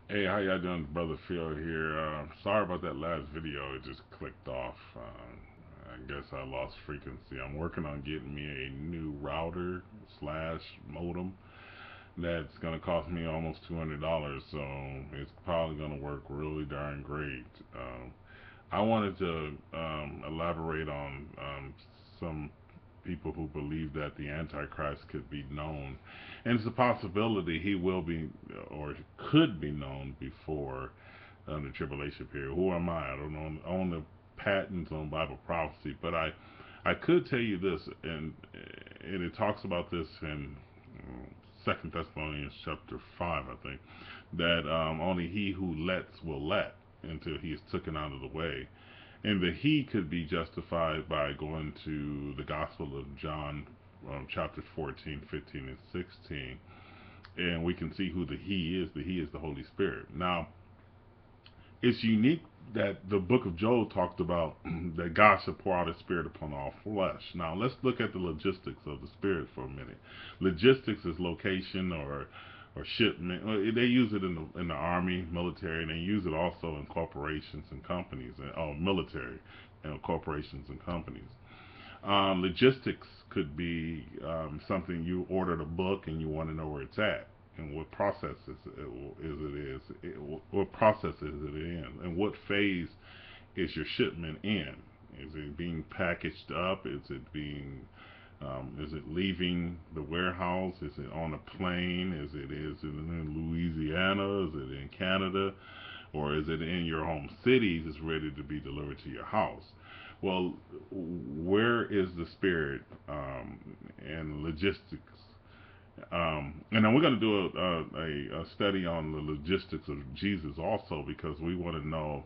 Hey, how y'all doing? Brother Phil here. Sorry about that last video. It just clicked off. I guess I lost frequency. I'm working on getting me a new router slash modem that's going to cost me almost $200. So it's probably going to work really darn great. I wanted to elaborate on some people who believe that the Antichrist could be known. And it's a possibility he will be or could be known before the tribulation period. Who am I? I don't know on the patents on Bible prophecy, but I could tell you this, and it talks about this in Second Thessalonians chapter 5, I think, that only he who lets will let until he is taken out of the way, and the he could be justified by going to the Gospel of John, chapters 14, 15, and 16, and we can see who the he is. The he is the Holy Spirit. Now, it's unique that the book of Job talked about that God should pour out his spirit upon all flesh. Now, let's look at the logistics of the spirit for a minute. Logistics is location or shipment. Well, they use it in the army, military, and they use it also in corporations and companies, and military and corporations and companies. Logistics could be something you ordered a book and you want to know where it's at and what process what process is it in, and what phase is your shipment in? Is it being packaged up? Is it leaving the warehouse? Is it on a plane? Is it in Louisiana? Is it in Canada? Or is it in your home city? Is ready to be delivered to your house? Well, where is the spirit and logistics? And then we're going to do a study on the logistics of Jesus also, because we want to know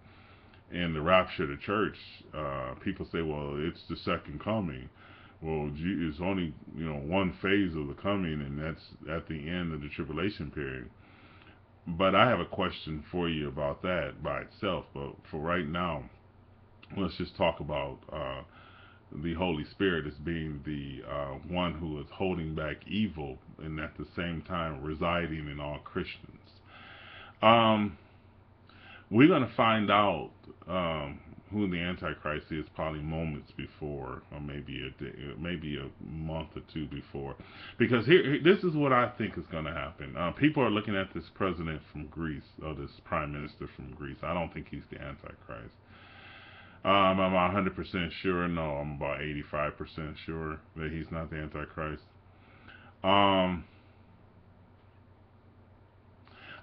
in the rapture of the church. People say, well, it's the second coming. Well, it's only one phase of the coming, and that's at the end of the tribulation period. But I have a question for you about that by itself. But for right now, let's just talk about the Holy Spirit as being the one who is holding back evil and at the same time residing in all Christians. Um, we're going to find out who the Antichrist is probably moments before, or maybe a day, maybe a month or two before, because this is what I think is going to happen. People are looking at this president from Greece, or this prime minister from Greece. I don't think he's the Antichrist. I'm 100% sure. No, I'm about 85% sure that he's not the Antichrist. Um,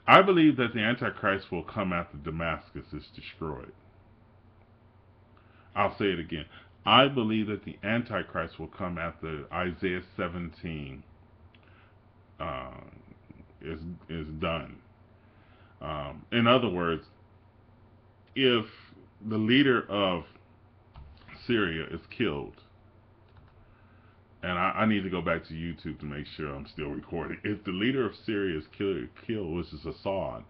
I believe that the Antichrist will come after Damascus is destroyed. I'll say it again. I believe that the Antichrist will come after Isaiah 17 uh, is done. In other words, if the leader of Syria is killed, and I need to go back to YouTube to make sure I'm still recording. If the leader of Syria is killed, which is Assad,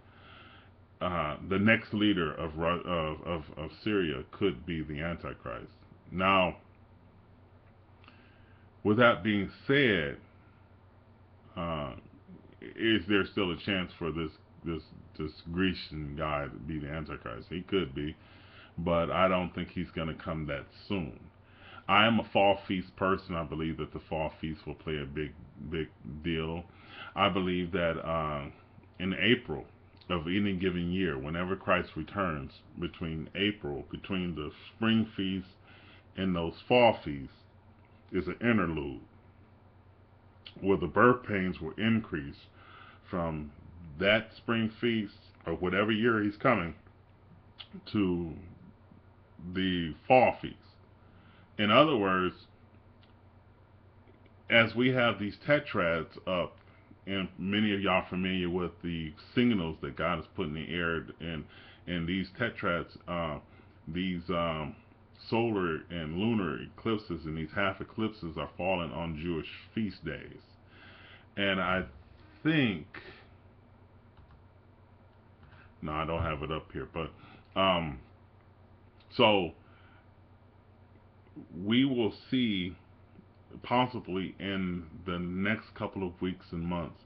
the next leader of Syria could be the Antichrist. Now, with that being said, uh, is there still a chance for this this Grecian guy to be the Antichrist? He could be, but I don't think he's going to come that soon. I am a fall feast person. I believe that the fall feast will play a big deal. I believe that in April of any given year, whenever Christ returns, between the spring feast and those fall feasts, is an interlude where the birth pains will increase from that spring feast or whatever year he's coming to the fall feast. In other words, as we have these tetrads up, and many of y'all familiar with the signals that God has put in the air, and these tetrads, these solar and lunar eclipses and these half eclipses are falling on Jewish feast days. And I think, no, I don't have it up here, but so we will see possibly in the next couple of weeks and months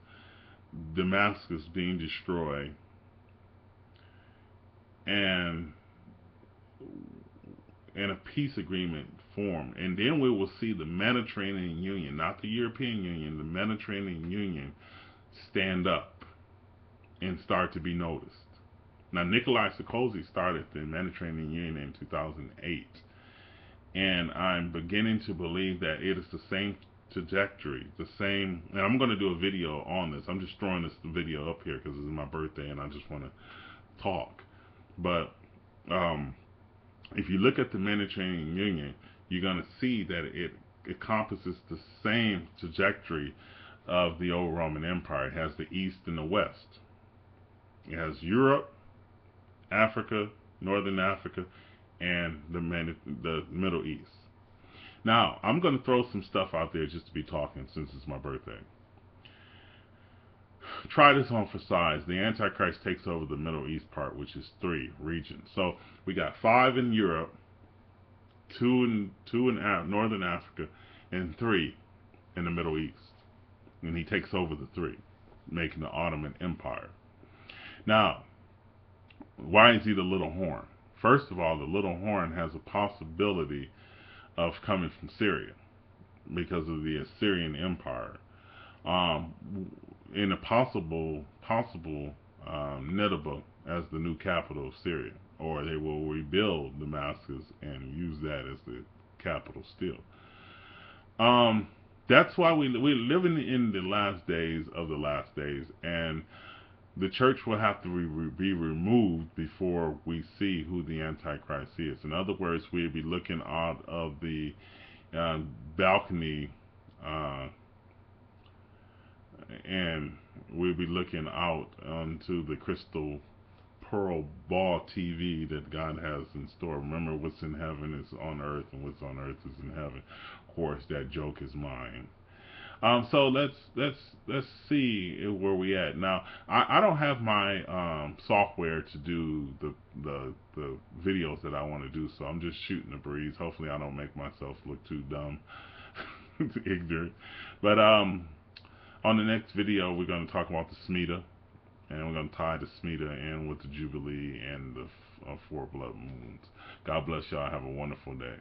Damascus being destroyed, and a peace agreement formed. And then we will see the Mediterranean Union, not the European Union, the Mediterranean Union stand up and start to be noticed. Now, Nikolai Sarkozy started the Mediterranean Union in 2008, and I'm beginning to believe that it is the same trajectory, the same. And I'm going to do a video on this. I'm just throwing this video up here because it's my birthday and I just want to talk. But if you look at the Mediterranean Union, you're going to see that it encompasses the same trajectory of the old Roman Empire. It has the East and the West. It has Europe, Africa, Northern Africa, and the Middle East. Now, I'm going to throw some stuff out there just to be talking since it's my birthday. Try this on for size. The Antichrist takes over the Middle East part, which is 3 regions. So we got 5 in Europe, 2 in Northern Africa, and 3 in the Middle East. And he takes over the 3, making the Ottoman Empire. Now, why is he the little horn? First of all, the little horn has a possibility of coming from Syria because of the Assyrian Empire. In a possible Nineveh as the new capital of Syria, or they will rebuild Damascus and use that as the capital still. That's why we're living in the last days of the last days, and the church will have to be removed before we see who the Antichrist is. In other words, we'll be looking out of the balcony, and we'll be looking out onto the crystal pearl ball TV that God has in store. Remember, what's in heaven is on earth, and what's on earth is in heaven. Of course, that joke is mine. So let's see where we at now. I don't have my software to do the videos that I want to do, so I'm just shooting the breeze. Hopefully, I don't make myself look too dumb, ignorant. But on the next video, we're going to talk about the Shemitah, and we're going to tie the Shemitah in with the Jubilee and the 4 blood moons. God bless y'all. Have a wonderful day.